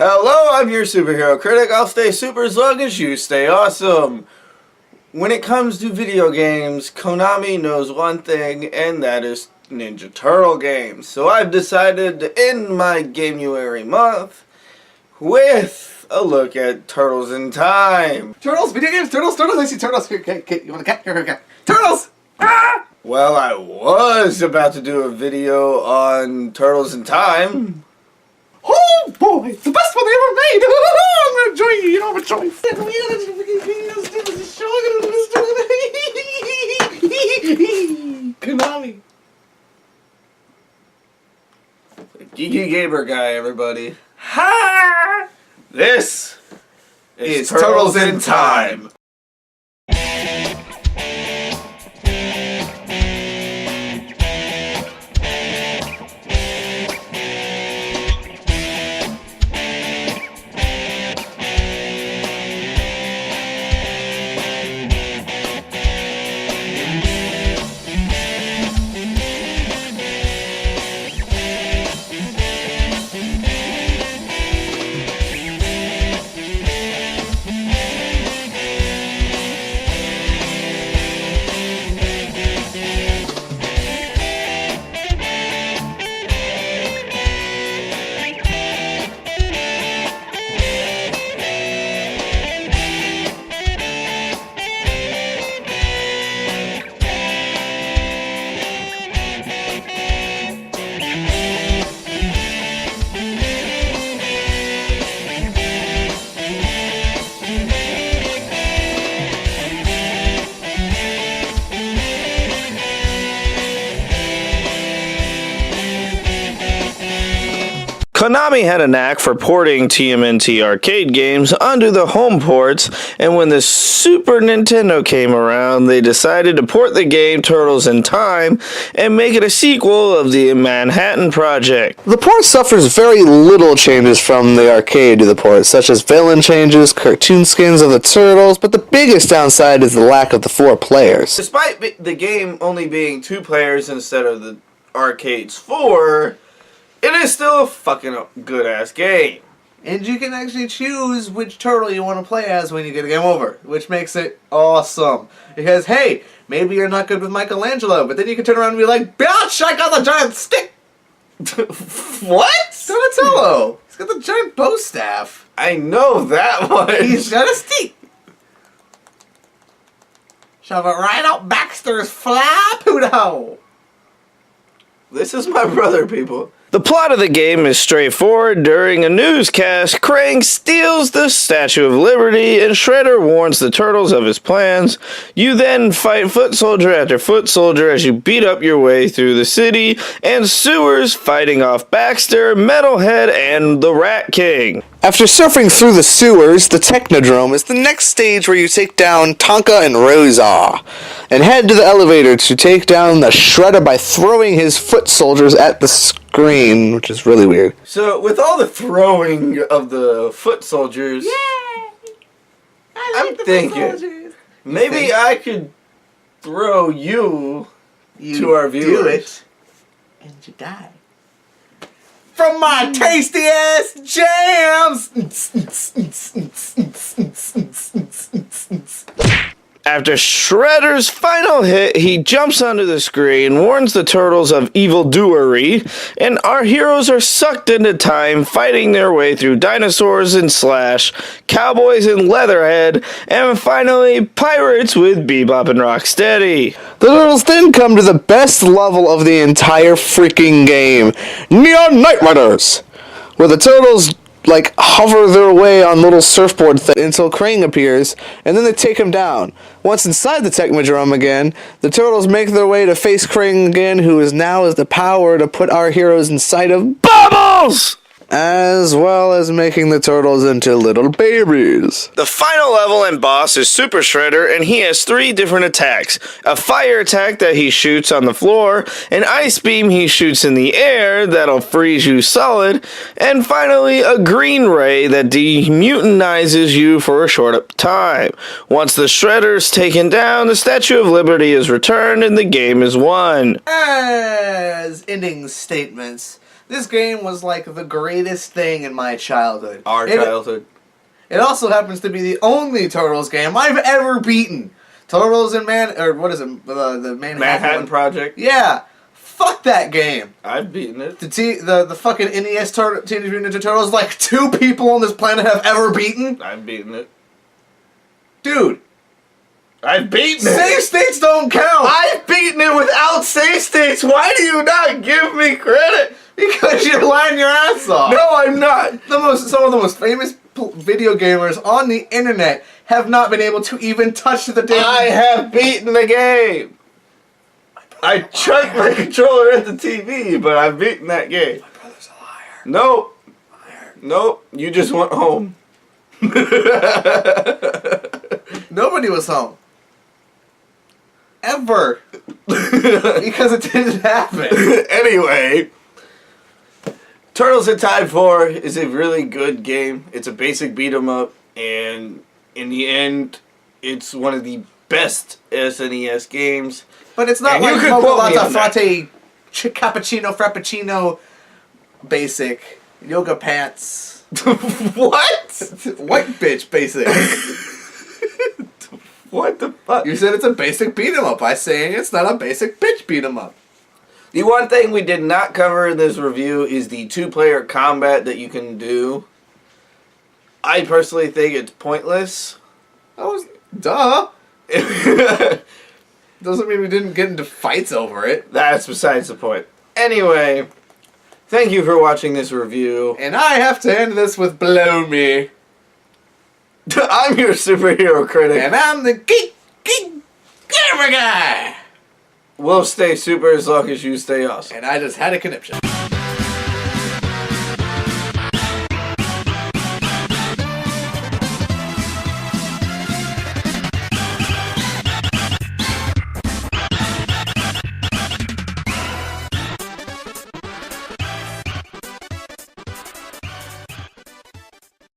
Hello, I'm your Superhero Critic. I'll stay super as long as you stay awesome. When it comes to video games, Konami knows one thing, and that is Ninja Turtle games. So I've decided to end my Gamurary month with a look at Turtles in Time. Turtles, video games, turtles, I see turtles. Here, you want a cat? Here. Turtles! Ah! Well, I was about to do a video on Turtles in Time. Oh boy, the best one they ever made! I'm gonna join you, you don't have a choice. Konami. GeekyGamerGuy, everybody. Ha! This is Turtles in Time. Konami had a knack for porting TMNT arcade games onto the home ports, and when the Super Nintendo came around, they decided to port the game Turtles in Time and make it a sequel of the Manhattan Project. The port suffers very little changes from the arcade to the port, such as villain changes, cartoon skins of the turtles, but the biggest downside is the lack of the 4 players. Despite the game only being 2 players instead of the arcade's 4, it is still a fucking good-ass game. And you can actually choose which turtle you want to play as when you get a game over, which makes it awesome. Because, hey, maybe you're not good with Michelangelo, but then you can turn around and be like, bitch, I got the giant stick! What? Donatello! He's got the giant bow staff. I know that one. He's got a stick. Shove it right up Baxter's fly poodle. This is my brother, people. The plot of the game is straightforward. During a newscast, Krang steals the Statue of Liberty, and Shredder warns the Turtles of his plans. You then fight foot soldier after foot soldier as you beat up your way through the city and sewers, fighting off Baxter, Metalhead, and the Rat King. After surfing through the sewers, the Technodrome is the next stage where you take down Tonka and Rosa, and head to the elevator to take down the Shredder by throwing his foot soldiers at the screen, which is really weird. So, with all the throwing of the foot soldiers, I'm thinking maybe I could throw you to our viewers. Do it, and you die. From my tasty ass jams! After Shredder's final hit, he jumps onto the screen, warns the Turtles of evildoery, and our heroes are sucked into time, fighting their way through dinosaurs and Slash, cowboys and Leatherhead, and finally pirates with Bebop and Rocksteady. The Turtles then come to the best level of the entire freaking game, Neon Knight Riders, where the Turtles hover their way on little surfboard until Krang appears, and then they take him down. Once inside the Technodrome again, the Turtles make their way to face Krang again, who is now has the power to put our heroes inside of bubbles! as well as making the turtles into little babies. The final level and boss is Super Shredder, and he has 3 different attacks. A fire attack that he shoots on the floor, an ice beam he shoots in the air that'll freeze you solid, and finally a green ray that demutinizes you for a short time. Once the Shredder's taken down, the Statue of Liberty is returned and the game is won. As ending statements, This game was like the greatest thing in my childhood. Our childhood. It also happens to be the only Turtles game I've ever beaten. Turtles and the Manhattan Project. Yeah. Fuck that game. I've beaten it. The fucking NES Teenage Mutant Ninja Turtles, like 2 people on this planet have ever beaten. I've beaten it. Dude. I've beaten it. Save states don't count. I've beaten it without save states. Why do you not give me credit? Because you're lying your ass off. No, I'm not. Some of the most famous video gamers on the internet have not been able to even touch the damn... I have beaten the game. I chucked my controller at the TV, but I've beaten that game. My brother's a liar. Nope. Liar. Nope. You just went home. Nobody was home. Ever. Because it didn't happen. Anyway, Turtles in Time 4 is a really good game. It's a basic beat 'em up, and in the end, it's one of the best SNES games. But it's not And you like could quote me Mocha on that. Latte, Cappuccino, Frappuccino, basic, yoga pants. What? White bitch basic. What the fuck? You said it's a basic beat 'em up by saying it's not a basic bitch beat 'em up. The one thing we did not cover in this review is the 2-player combat that you can do. I personally think it's pointless. That was duh. Doesn't mean we didn't get into fights over it. That's besides the point. Anyway, thank you for watching this review. And I have to end this with blow me. I'm your superhero critic. And I'm the GeekyGamerGuy. We'll stay super as long as you stay awesome. And I just had a conniption.